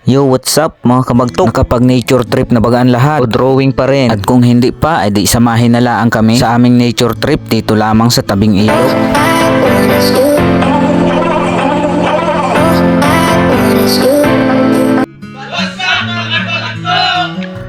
Yo, what's up mga kabagtok? Nakapag nature trip na bagaan lahat o drawing pa rin? At kung hindi pa, edi samahin na lang kami sa aming nature trip dito lamang sa tabing ilog.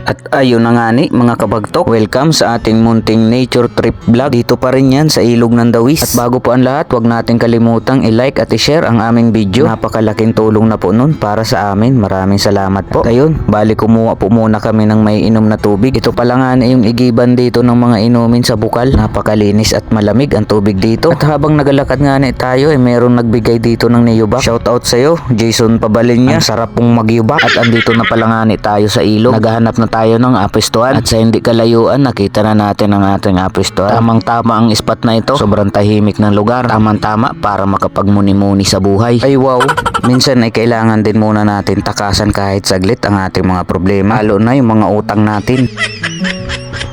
At ayun na nga ni mga kabagtok, welcome sa ating munting nature trip vlog. Dito pa rin yan sa ilog ng Dawis. At bago po ang lahat, wag natin kalimutang i-like at i-share ang aming video. Napakalaking tulong na po nun para sa amin. Maraming salamat po. At ayun, bali kumuha po muna kami ng may inom na tubig. Ito pala nga na yung igiban dito ng mga inumin sa bukal. Napakalinis at malamig ang tubig dito. At habang nagalakad nga ni tayo, merong nagbigay dito ng niyubak. Shout out sa'yo, Jason Pabalinya. Ang sarap pong magyubak. At andito na pala nga ni tayo sa ilog. Naghahanap na tayo ng apistuan at sa hindi kalayuan nakita na natin ang ating apistuan. Tamang tama ang spot na ito, sobrang tahimik ng lugar, tamang tama para makapagmuni-muni sa buhay. Ay wow, minsan ay kailangan din muna natin takasan kahit saglit ang ating mga problema, lalo na yung mga utang natin.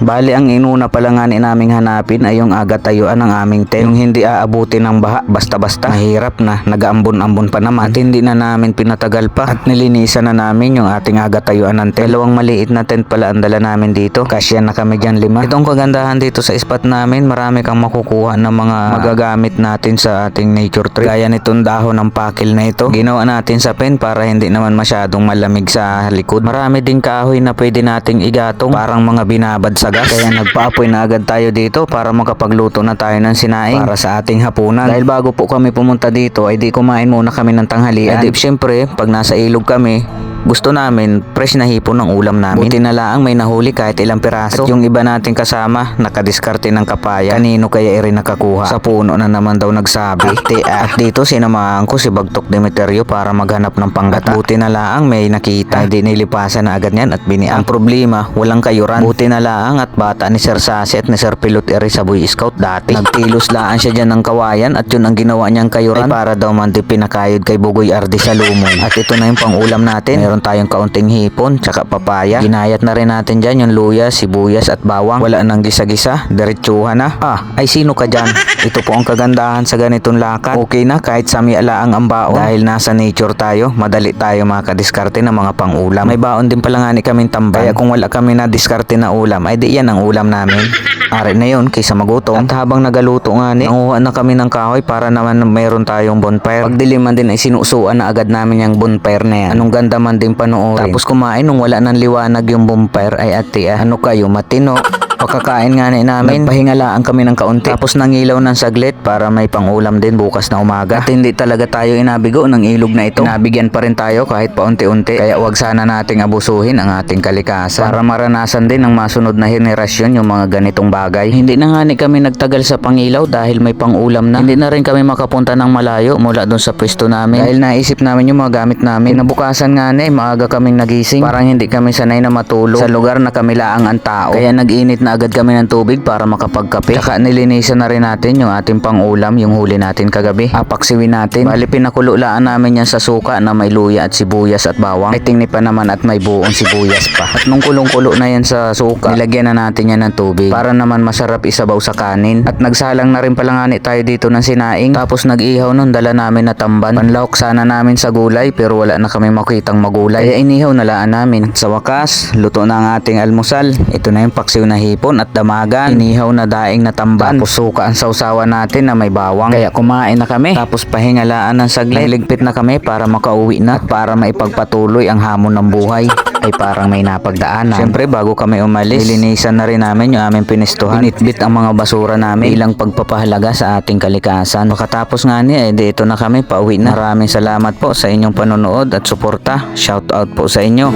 Bali ang inuna pala nga ni naming hanapin ay yung agatayuan ng aming tent. Yung hindi aabutin ng baha basta-basta. Mahirap na, nag-aambon-ambon pa naman. At hindi na namin pinatagal pa. At nilinisan na namin yung ating agatayuan ng tent. Dalawang maliit na tent pala ang dala namin dito. Kasya na kami dyan 5. Itong kagandahan dito sa spot namin, marami kang makukuha ng mga magagamit natin sa ating nature trip. Gaya nitong dahon ng pakil na ito. Ginawa natin sa pen para hindi naman masyadong malamig sa likod. Marami din kahoy na pwede nating igatong, parang mga binabad sa gas. Kaya nagpaapoy na agad tayo dito para makapagluto na tayo ng sinaing para sa ating hapunan. Dahil bago po kami pumunta dito ay di kumain muna kami ng tanghalian. At syempre pag nasa ilog kami, gusto namin fresh na hipon ng ulam namin. Buti na lang may nahuli kahit ilang piraso. At yung iba nating kasama nakadiskarte ng kapaya. Kanino kaya rin nakakuha? Sa puno na naman daw nagsabi. At dito sinamahan ko si Bagtok Demeterio para maghanap ng panggata. Buti na lang may nakita. Hindi nilipasan na agad yan at biniang. Ang problema, walang kayuran. Buti na lang at bata ni Sir Sasi at ni Sir Pilot Eri sa Boy Scout dati. Nagtilos laan siya dyan ng kawayan at yun ang ginawa niyang kayuran ay para daw man di pinakayod kay Bugoy Ardi sa lumon. At ito na yung pangulam natin. Meron tayong kaunting hipon tsaka papaya. Ginayat na rin natin dyan yung luya, sibuyas at bawang. Wala nang gisa-gisa, diretsuhan na. Ay sino ka dyan? Ito po ang kagandahan sa ganitong lakad. Okay na kahit sami-alaang ang baon. Dahil nasa nature tayo, madali tayo makadiskarte ng mga pangulam. May baon din pala nga ni kaming tambay. Kaya kung wala kami na diskarte na ulam, ay di yan ang ulam namin. Ari na yun kaysa magutom. At habang nagaluto nga nanguha na kami ng kahoy para naman meron tayong bonfire. Pagdiliman din ay sinusuan na agad namin yung bonfire na yan. Anong ganda man din panoorin. Tapos kumain nung wala nang liwanag yung bonfire ay ano kayo matino. Pagkakain nga namin, pahingalaan kami ng kaunti. Tapos nangilaw ng saglit para may pangulam din bukas na umaga. At hindi talaga tayo inabigo ng ilog na ito. Nabigyan pa rin tayo kahit paunti-unti. Kaya wag sana nating abusuhin ang ating kalikasan para maranasan din ng masunod na henerasyon yung mga ganitong bagay. Hindi na nga kami nagtagal sa pangilaw dahil may pangulam na. Hindi na rin kami makapunta ng malayo mula doon sa pwesto namin. Dahil naisip namin yung mga gamit namin. Nabukasan nga maaga kaming nagising. Parang hindi kami sanay na matulog sa lugar na kami laang ang tao. Kaya nag-init na agad kami ng tubig para makapagkape. Tsaka nilinisan na rin natin yung ating pangulam, yung huli natin kagabi. Paksiwin natin. Bali pinakululaan namin yan sa suka na may luya at sibuyas at bawang. May tingni pa naman at may buong sibuyas pa. At nung kulong-kulo na yan sa suka, nilagyan na natin yan ng tubig para naman masarap isabaw sa kanin. At nagsalang na rin pala nga tayo dito ng sinaing. Tapos nag-ihaw nun, dala namin na tamban. Panlahok sana namin sa gulay pero wala na kami makitang magulay. Kaya inihaw na laan namin. Sa wakas, luto na ang ating almusal. Ito na yung paksiw na hipon at damagan, inihaw na daing na tamban. Tapos suka ang sausawan natin na may bawang. Kaya kumain na kami. Tapos pahingalaan ng saglit. Ligpit na kami para makauwi na at para maipagpatuloy ang hamon ng buhay. Ay parang may napagdaanan. Siyempre bago kami umalis, nilinisan na rin namin yung aming pinistuhan. Binitbit ang mga basura namin bilang pagpapahalaga sa ating kalikasan. Pagkatapos nga dito na kami pauwi na. Maraming salamat po sa inyong panonood at suporta. Shout out po sa inyo.